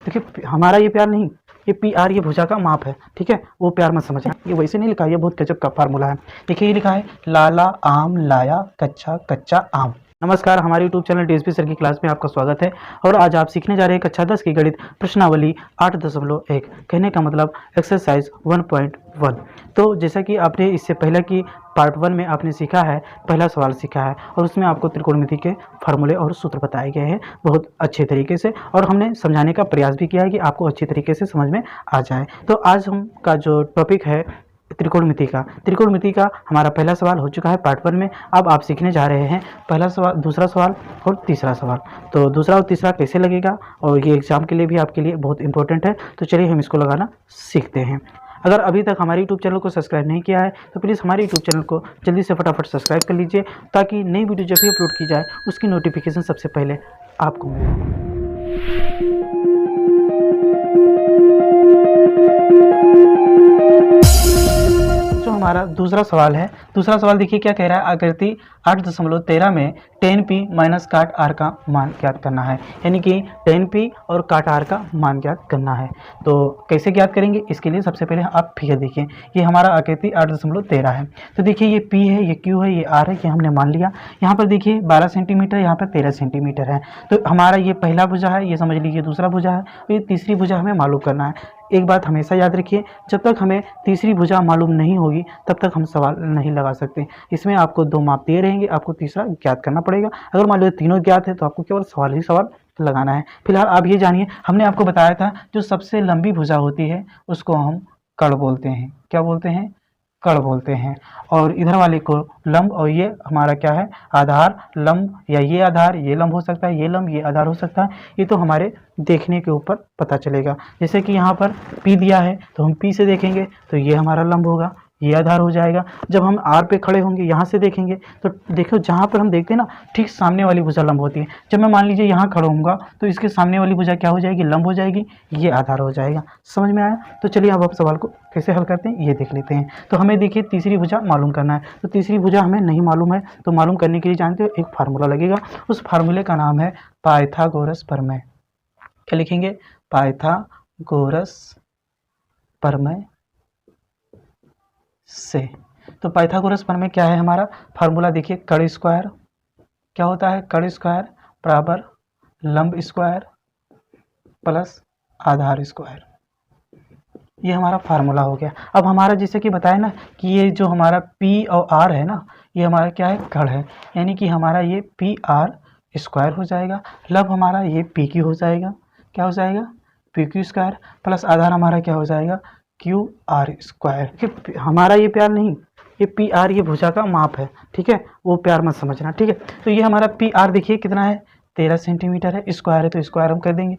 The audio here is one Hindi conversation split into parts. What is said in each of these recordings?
देखिए हमारा ये प्यार नहीं, ये पी आर ये भुजा का माप है, ठीक है, वो प्यार मत समझना, ये वैसे नहीं लिखा है, ये बहुत गजब का फार्मूला है। देखिए ये लिखा है लाला आम लाया कच्चा कच्चा आम। नमस्कार, हमारे यूट्यूब चैनल डीएसपी सर की क्लास में आपका स्वागत है और आज आप सीखने जा रहे हैं कक्षा 10 की गणित प्रश्नावली 8.1, कहने का मतलब एक्सरसाइज 1.1। तो जैसा कि आपने इससे पहले की पार्ट 1 में आपने सीखा है, पहला सवाल सीखा है और उसमें आपको त्रिकोणमिति के फार्मूले और सूत्र बताए गए हैं बहुत अच्छे तरीके से, और हमने समझाने का प्रयास भी किया है कि आपको अच्छे तरीके से समझ में आ जाए। तो आज हम का जो टॉपिक है त्रिकोणमिति का हमारा पहला सवाल हो चुका है पार्ट 1 में। अब आप सीखने जा रहे हैं पहला सवाल, दूसरा सवाल और तीसरा सवाल। तो दूसरा और तीसरा कैसे लगेगा, और ये एग्जाम के लिए भी आपके लिए बहुत इंपॉर्टेंट है, तो चलिए हम इसको लगाना सीखते हैं। अगर अभी तक हमारे यूट्यूब चैनल को सब्सक्राइब नहीं किया है तो प्लीज़ हमारे यूट्यूब चैनल को जल्दी से फटाफट सब्सक्राइब कर लीजिए, ताकि नई वीडियो जब भी अपलोड की जाए उसकी नोटिफिकेशन सबसे पहले आपको मिले। जो हमारा दूसरा सवाल है, दूसरा सवाल देखिए क्या कह रहा है, आकृति 8.13 में tan p माइनस काट r का मान ज्ञात करना है, यानी कि tan p और काट r का मान ज्ञात करना है। तो कैसे ज्ञात करेंगे, इसके लिए सबसे पहले आप फिगर देखिए, ये हमारा आकृति 8.13 है। तो देखिए ये p है, ये q है, ये r है, ये हमने मान लिया। यहाँ पर देखिए 12 सेंटीमीटर, यहाँ पर 13 सेंटीमीटर है। तो हमारा ये पहला भुजा है, ये समझ लीजिए दूसरा भुजा है, और ये तीसरी भुजा हमें मालूम करना है। एक बात हमेशा याद रखिए, जब तक हमें तीसरी भुजा मालूम नहीं होगी तब तक हम सवाल नहीं लगा सकते। इसमें आपको दो माप दिए रहेंगे, आपको तीसरा ज्ञात करना पड़ेगा। अगर मान लो तीनों ज्ञात है तो आपको केवल सवाल लगाना है। फिलहाल आप ये जानिए, हमने आपको बताया था जो सबसे लंबी भुजा होती है उसको हम कड़ बोलते हैं। क्या बोलते हैं? कड़ बोलते हैं। और इधर वाले को लंब, और ये हमारा क्या है, आधार। लंब या ये आधार, ये लंब हो सकता है, ये लंब ये आधार हो सकता है। ये तो हमारे देखने के ऊपर पता चलेगा। जैसे कि यहाँ पर P दिया है तो हम P से देखेंगे तो ये हमारा लंब होगा, ये आधार हो जाएगा। जब हम R पे खड़े होंगे, यहाँ से देखेंगे तो देखो जहाँ पर हम देखते हैं ना, ठीक सामने वाली भुजा लंब होती है। जब मैं मान लीजिए यहाँ खड़ा होऊंगा तो इसके सामने वाली भुजा क्या हो जाएगी, लंब हो जाएगी, ये आधार हो जाएगा। समझ में आया? तो चलिए अब आप सवाल को कैसे हल करते हैं ये देख लेते हैं। तो हमें देखिए तीसरी भुजा मालूम करना है, तो तीसरी भुजा हमें नहीं मालूम है, तो मालूम करने के लिए जानते हो एक फार्मूला लगेगा। उस फार्मूले का नाम है पाइथागोरस प्रमेय। क्या लिखेंगे? पाइथागोरस प्रमेय से। तो पाइथागोरस प्रमेय क्या है हमारा फार्मूला, देखिए कड़ स्क्वायर क्या होता है, कड़ स्क्वायर बराबर लंब स्क्वायर प्लस आधार स्क्वायर। ये हमारा फार्मूला हो गया। अब हमारा जैसे कि बताया ना कि ये जो हमारा P और R है ना, ये हमारा क्या है, कड़ है, यानी कि हमारा ये पी आर स्क्वायर हो जाएगा। लब हमारा ये पी क्यू हो जाएगा, क्या हो जाएगा, पी क्यू स्क्वायर प्लस आधार हमारा क्या हो जाएगा, क्यू आर स्क्वायर। हमारा ये प्यार नहीं, ये पी आर ये भुजा का माप है, ठीक है, वो प्यार मत समझना, ठीक है। तो ये हमारा पी आर देखिए कितना है, 13 सेंटीमीटर है, स्क्वायर है तो स्क्वायर हम कर देंगे।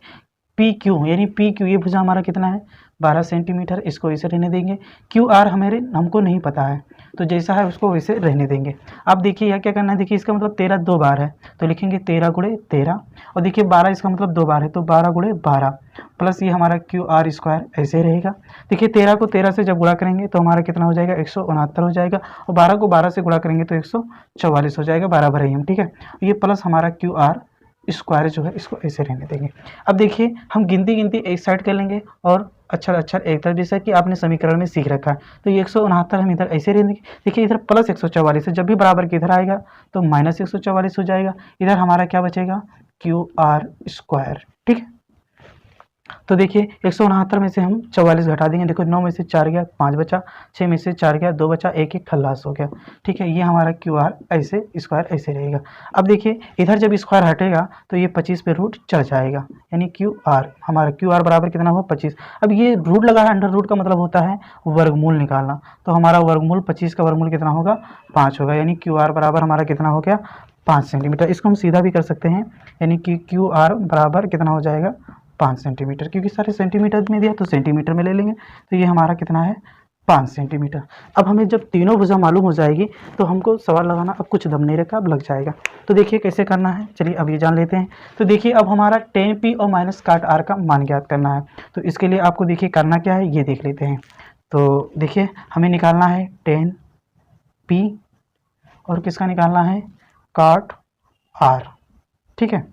पी क्यू यानी पी क्यू ये भुजा हमारा कितना है, 12 सेंटीमीटर, इसको इसे रहने देंगे। क्यू आर हमको नहीं पता है, तो जैसा है उसको वैसे रहने देंगे। अब देखिए यहाँ क्या करना है, देखिए इसका मतलब 13 दो बार है तो लिखेंगे 13 गुणे 13, और देखिए 12 इसका मतलब दो बार है तो 12 गुणे 12 प्लस ये हमारा क्यू आर स्क्वायर ऐसे रहेगा। देखिए 13 को 13 से जब गुणा करेंगे तो हमारा कितना हो जाएगा, 169 हो जाएगा, और 12 को 12 से गुणा करेंगे तो 144 हो जाएगा, 12 भरे हम, ठीक है। ये प्लस हमारा क्यू आर स्क्वायर जो है इसको ऐसे रहने देंगे। अब देखिए हम गिनती एक साइड कर लेंगे और अक्षर एक तरफ, जैसा कि आपने समीकरण में सीख रखा है। तो ये 169 हम इधर ऐसे रहने देंगे। देखिए इधर प्लस 144 है, जब भी बराबर के इधर आएगा तो माइनस 144 हो जाएगा। इधर हमारा क्या बचेगा, क्यू आर स्क्वायर, ठीक है। तो देखिए 169 में से हम 44 घटा देंगे, देखो 9 में से 4 गया 5 बचा, 6 में से 4 गया 2 बचा, एक खल्लास हो गया, ठीक है। ये हमारा क्यू आर ऐसे स्क्वायर ऐसे रहेगा। अब देखिए इधर जब स्क्वायर हटेगा तो ये 25 पे रूट चढ़ जाएगा, यानी क्यू आर हमारा क्यू आर बराबर कितना हुआ, 25। अब ये रूट लगा है, अंडर रूट का मतलब होता है वर्गमूल निकालना, तो हमारा वर्गमूल 25 का वर्गमूल कितना होगा, 5 होगा, यानी क्यू आर बराबर हमारा कितना हो गया, 5 सेंटीमीटर। इसको हम सीधा भी कर सकते हैं, यानी कि क्यू आर बराबर कितना हो जाएगा, 5 सेंटीमीटर, क्योंकि सारे सेंटीमीटर में दिया तो सेंटीमीटर में ले लेंगे। तो ये हमारा कितना है, 5 सेंटीमीटर। अब हमें जब तीनों भुजा मालूम हो जाएगी तो हमको सवाल लगाना अब कुछ दम नहीं रखा, अब लग जाएगा। तो देखिए कैसे करना है, चलिए अब ये जान लेते हैं। तो देखिए अब हमारा tan p और माइनस काट r का मान ज्ञात करना है। तो इसके लिए आपको देखिए करना क्या है ये देख लेते हैं। तो देखिए हमें निकालना है tan p और किसका निकालना है, काट r, ठीक है।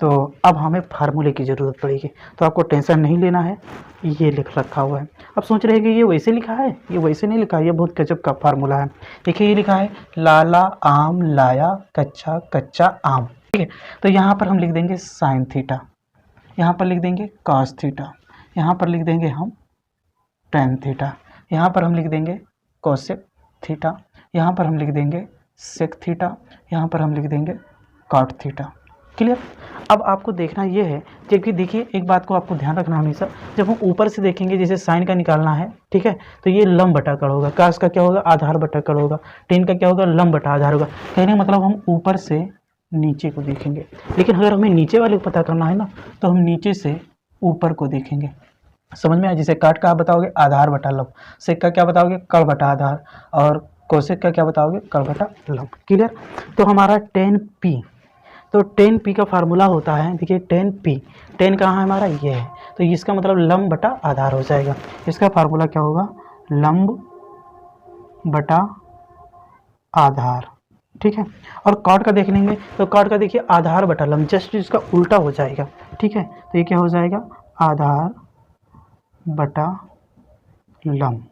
तो अब हमें फार्मूले की ज़रूरत पड़ेगी, तो आपको टेंशन नहीं लेना है, ये लिख रखा हुआ है। अब सोच रहे हैं कि ये वैसे लिखा है, ये वैसे नहीं लिखा है, ये बहुत गजब का फार्मूला है। देखिए ये लिखा है लाला आम लाया कच्चा कच्चा आम, ठीक है। तो यहाँ पर हम लिख देंगे साइन थीटा, यहाँ पर लिख देंगे कॉस थीटा, यहाँ पर लिख देंगे हम टेन थीटा, यहाँ पर हम लिख देंगे कोसेक थीटा, यहाँ पर हम लिख देंगे सेक थीटा, यहाँ पर हम लिख देंगे कॉट थीटा। क्लियर। अब आपको देखना ये है, जबकि देखिए एक बात को आपको ध्यान रखना हमेशा, जब हम ऊपर से देखेंगे जैसे साइन का निकालना है, ठीक है, तो ये लंब बटा कड़ होगा, कास का क्या होगा आधार बटा कड़ होगा, टेन का क्या होगा लंब बटा आधार होगा। कहने का मतलब हम ऊपर से नीचे को देखेंगे, लेकिन अगर हमें नीचे वाले को पता करना है ना, तो हम नीचे से ऊपर को देखेंगे। समझ में आया। जैसे काट का आप बताओगे आधार बटा लंब, सेक का क्या बताओगे कड़ बटा आधार, और कोसेक का क्या बताओगे कड़ बटा लंब। क्लियर। तो हमारा 10p, तो 10p का फार्मूला होता है, देखिए 10p, 10 कहाँ है हमारा ये है, तो इसका मतलब लंब बटा आधार हो जाएगा। इसका फार्मूला क्या होगा लंब बटा आधार, ठीक है। और कॉट का देख लेंगे, तो कॉट का देखिए आधार बटा लंब, जस्ट इसका उल्टा हो जाएगा, ठीक है। तो ये क्या हो जाएगा आधार बटा लंब।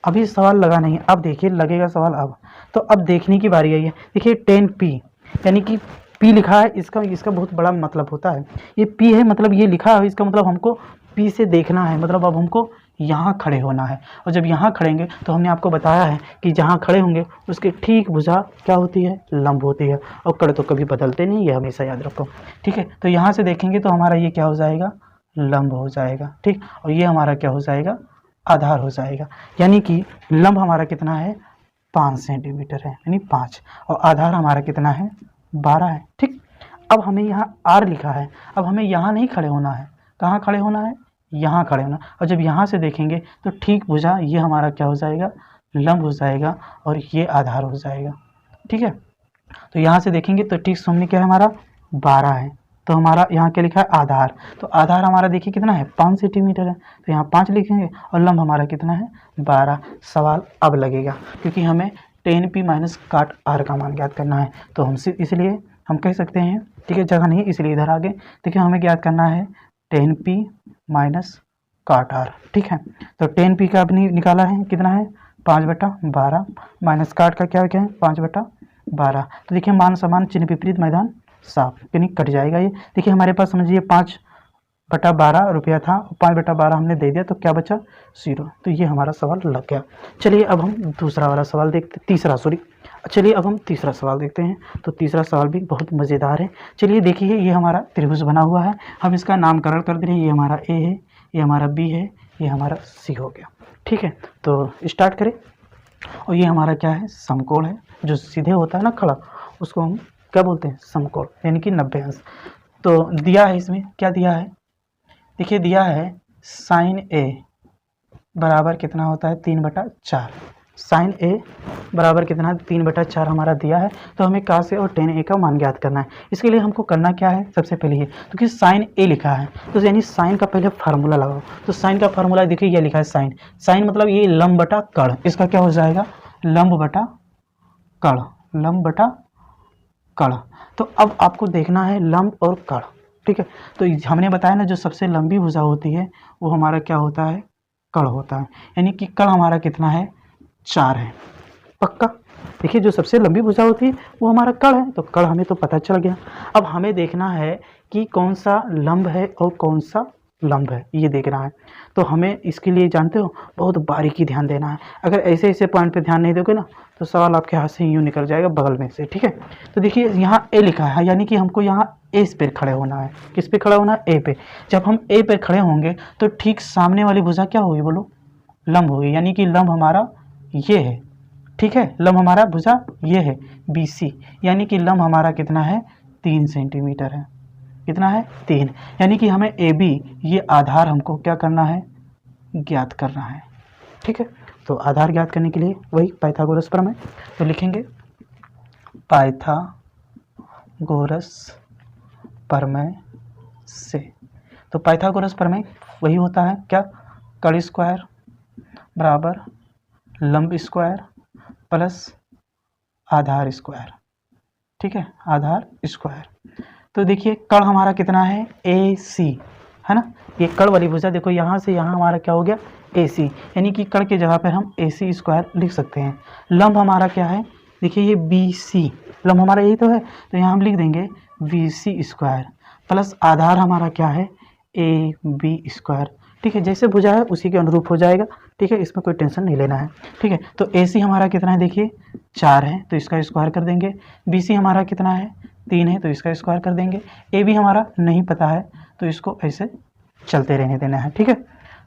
अभी सवाल लगा नहीं, अब देखिए लगेगा सवाल अब। तो अब देखने की बारी आई है। देखिए 10p यानी कि p लिखा है, इसका बहुत बड़ा मतलब होता है। ये p है मतलब ये लिखा है, इसका मतलब हमको p से देखना है, मतलब अब हमको यहाँ खड़े होना है। और जब यहाँ खड़ेंगे तो हमने आपको बताया है कि जहाँ खड़े होंगे उसके ठीक भुजा क्या होती है लंब होती है, और कड़ तो कभी बदलते नहीं, ये हमेशा याद रखो, ठीक है। तो यहाँ से देखेंगे तो हमारा ये क्या हो जाएगा लंब हो जाएगा, ठीक। और ये हमारा क्या हो जाएगा आधार हो जाएगा। यानी कि लंब हमारा कितना है 5 सेंटीमीटर है, यानी 5, और आधार हमारा कितना है 12 है, ठीक। अब हमें यहाँ r लिखा है, अब हमें यहाँ नहीं खड़े होना है, कहाँ खड़े होना है यहाँ खड़े होना। और जब यहाँ से देखेंगे तो ठीक भुजा ये हमारा क्या हो जाएगा लंब हो जाएगा, और ये आधार हो जाएगा, ठीक है। तो यहाँ से देखेंगे तो ठीक सामने क्या है हमारा 12 है, तो हमारा यहाँ क्या लिखा है आधार, तो आधार हमारा देखिए कितना है 5 सेंटीमीटर है, तो यहाँ 5 लिखेंगे, और लंब हमारा कितना है 12। सवाल अब लगेगा, क्योंकि हमें 10p माइनस काट r का मान ज्ञात करना है, तो हमसे इसलिए हम कह सकते हैं, ठीक है, जगह नहीं इसलिए इधर आगे। देखिए हमें ज्ञात करना है 10p माइनस काट r, ठीक है। तो 10p का अपनी निकाला है कितना है 5/12, माइनस काट का क्या है 5/12। तो देखिए मान समान चिन्ह विपरीत मैदान साफ, यानी कट जाएगा ये। देखिए हमारे पास समझिए 5/12 रुपया था, 5/12 हमने दे दिया, तो क्या बचा 0। तो ये हमारा सवाल लग गया। चलिए अब हम दूसरा वाला सवाल देखते, चलिए अब हम तीसरा सवाल देखते हैं। तो तीसरा सवाल भी बहुत मज़ेदार है। चलिए देखिए ये हमारा त्रिभुज बना हुआ है, हम इसका नामकरण कर दे रहे हैं, ये हमारा ए है, ये हमारा बी है, ये हमारा सी हो गया, ठीक है। तो स्टार्ट करें। और ये हमारा क्या है समकोण है, जो सीधे होता है ना खड़ा, उसको हम क्या बोलते हैं समकोण, यानी कि 90 अंश। तो दिया है इसमें क्या दिया है, देखिए दिया है साइन ए बराबर कितना होता है 3/4, साइन ए बराबर कितना है 3/4 हमारा दिया है। तो हमें का से और 10a का मान ज्ञात करना है। इसके लिए हमको करना क्या है सबसे पहले ये, क्योंकि साइन ए लिखा है तो यानी साइन का पहले फार्मूला लगाओ। तो साइन का फार्मूला देखिए ये लिखा है साइन मतलब ये लंब बटा कड़, इसका क्या हो जाएगा लंब बटा कड़, लंब बटा कड़। तो अब आपको देखना है लंब और कड़, ठीक है। तो हमने बताया ना जो सबसे लंबी भुजा होती है वो हमारा क्या होता है कड़ होता है, यानी कि कड़ हमारा कितना है 4 है पक्का। देखिए जो सबसे लंबी भुजा होती है वो हमारा कड़ है, तो कड़ हमें तो पता चल गया। अब हमें देखना है कि कौन सा लंब है और कौन सा लंब है, ये देखना है। तो हमें इसके लिए जानते हो बहुत बारीकी ध्यान देना है। अगर ऐसे ऐसे पॉइंट पे ध्यान नहीं दोगे ना तो सवाल आपके हाथ से यूँ निकल जाएगा बगल में से, ठीक है। तो देखिए यहाँ ए लिखा है, यानी कि हमको यहाँ ए पे खड़े होना है। किस पे खड़ा होना है ए पे। जब हम ए पे खड़े होंगे तो ठीक सामने वाली भुजा क्या होगी बोलो लंब होगी, यानी कि लंब हमारा ये है, ठीक है। लंब हमारा भुजा ये है BC, यानी कि लंब हमारा कितना है 3 सेंटीमीटर है, कितना है 3, यानी कि हमें AB ये आधार हमको क्या करना है ज्ञात करना है, ठीक है। तो आधार ज्ञात करने के लिए वही पाइथागोरस प्रमेय, तो लिखेंगे पाइथागोरस प्रमेय से। तो पाइथागोरस प्रमेय वही होता है क्या कड़ स्क्वायर बराबर लंब स्क्वायर प्लस आधार स्क्वायर, ठीक है, आधार स्क्वायर। तो देखिए कण हमारा कितना है AC, है ना। ये कण वाली भुजा देखो यहाँ से यहाँ हमारा क्या हो गया AC, यानी कि कण की जगह पर हम AC स्क्वायर लिख सकते हैं। लंब हमारा क्या है, देखिए ये BC, लंब हमारा यही तो है, तो यहाँ हम लिख देंगे BC स्क्वायर प्लस आधार हमारा क्या है AB स्क्वायर। ठीक है, जैसे भुजा है उसी के अनुरूप हो जाएगा। ठीक है, इसमें कोई टेंशन नहीं लेना है। ठीक है, तो AC हमारा कितना है, देखिए 4 है तो इसका स्क्वायर कर देंगे। BC हमारा कितना है 3 है तो इसका स्क्वायर कर देंगे। AB हमारा नहीं पता है तो इसको ऐसे चलते रहने देना है। ठीक है,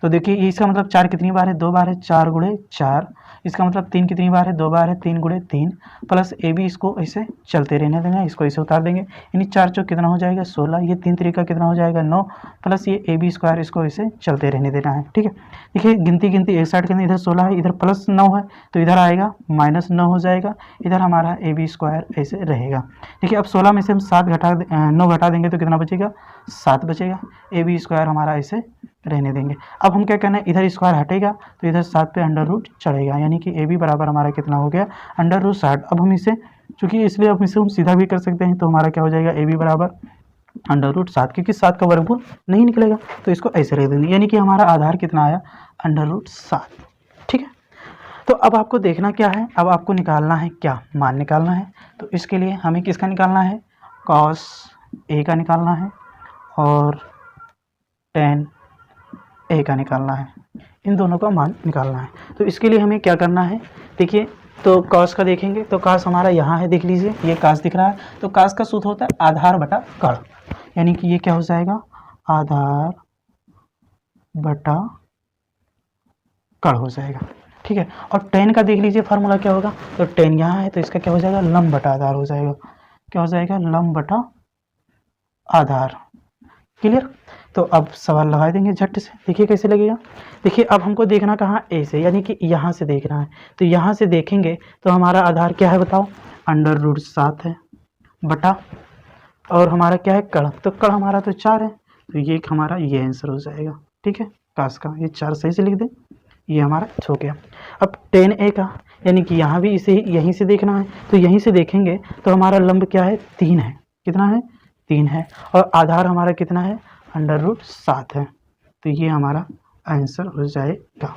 तो देखिए इसका मतलब 4 कितनी बार है, 2 बार है, 4 गुणे 4। इसका मतलब 3 कितनी बार है, 2 बार है, 3 गुणे 3 प्लस AB इसको ऐसे चलते रहने देना है, इसको ऐसे उतार देंगे। यानी 4 चौक कितना हो जाएगा 16, ये 3 तरीका कितना हो जाएगा 9 प्लस ये AB स्क्वायर, इसको ऐसे चलते रहने देना है। ठीक है, देखिए गिनती एक साइड के अंदर इधर 16 है, इधर प्लस 9 है तो इधर आएगा माइनस 9 हो जाएगा, इधर हमारा AB स्क्वायर ऐसे रहेगा। देखिए अब 16 में से हम 9 घटा देंगे तो कितना बचेगा 7 बचेगा। AB स्क्वायर हमारा ऐसे रहने देंगे। अब हम क्या करना है, इधर स्क्वायर हटेगा तो इधर 7 पे अंडर रूट चढ़ेगा, यानी कि AB बराबर हमारा कितना हो गया अंडर रूट 60। अब हम इसे चूंकि इसलिए अब इसे हम सीधा भी कर सकते हैं, तो हमारा क्या हो जाएगा AB बराबर अंडर रूट 7, क्योंकि 7 का वर्गमूल नहीं निकलेगा तो इसको ऐसे रख देंगे, यानी कि हमारा आधार कितना आया अंडर रूट 7। ठीक है, तो अब आपको देखना क्या है, अब आपको निकालना है क्या, मान निकालना है। तो इसके लिए हमें किसका निकालना है, cos A का निकालना है और tan A का निकालना है, इन दोनों का मान निकालना है। तो इसके लिए हमें क्या करना है, देखिए तो cos का देखेंगे तो cos हमारा यहाँ है, देख लीजिए ये cos दिख रहा है, तो cos का सूत्र होता है आधार बटा कण, यानी कि ये क्या हो जाएगा आधार बटा कण हो जाएगा। ठीक है, और tan का देख लीजिए फार्मूला क्या होगा, तो tan यहाँ है तो इसका क्या हो जाएगा लंब बटा आधार हो जाएगा, क्या हो जाएगा लंब बटा आधार। क्लियर, तो अब सवाल लगा देंगे झट से, देखिए कैसे लगेगा। देखिए अब हमको देखना कहाँ A से, यानी कि यहाँ से देखना है, तो यहाँ से देखेंगे तो हमारा आधार क्या है बताओ अंडर रूट 7 है बटा, और हमारा क्या है कण, तो कण हमारा तो 4 है, तो ये हमारा ये आंसर हो जाएगा। ठीक है, कास का ये 4 सही से लिख दें, ये हमारा हो गया। अब tan A का, यानी कि यहाँ भी इसे यहीं से देखना है, तो यहीं से देखेंगे तो हमारा लंब क्या है 3 है, कितना है 3 है, और आधार हमारा कितना है अंडर रूट 7 है, तो ये हमारा आंसर हो जाएगा।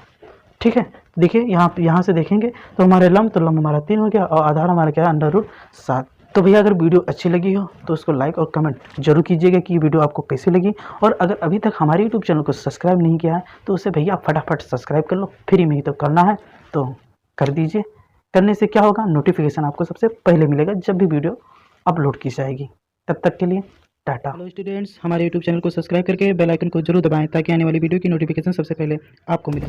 ठीक है, देखिए यहाँ से देखेंगे तो हमारे लंब हमारा 3 हो गया और आधार हमारा क्या है अंडर रूट 7। तो भैया अगर वीडियो अच्छी लगी हो तो उसको लाइक और कमेंट जरूर कीजिएगा कि ये वीडियो आपको कैसी लगी, और अगर अभी तक हमारे यूट्यूब चैनल को सब्सक्राइब नहीं किया है तो उसे भैया फटाफट सब्सक्राइब कर लो, फ्री में ही तो करना है, तो कर दीजिए। करने से क्या होगा, नोटिफिकेशन आपको सबसे पहले मिलेगा जब भी वीडियो अपलोड की जाएगी। तब तक के लिए टाटा। हेलो स्टूडेंट्स, हमारे यूट्यूब चैनल को सब्सक्राइब करके बेल आइकन को जरूर दबाएं ताकि आने वाली वीडियो की नोटिफिकेशन सबसे पहले आपको मिले।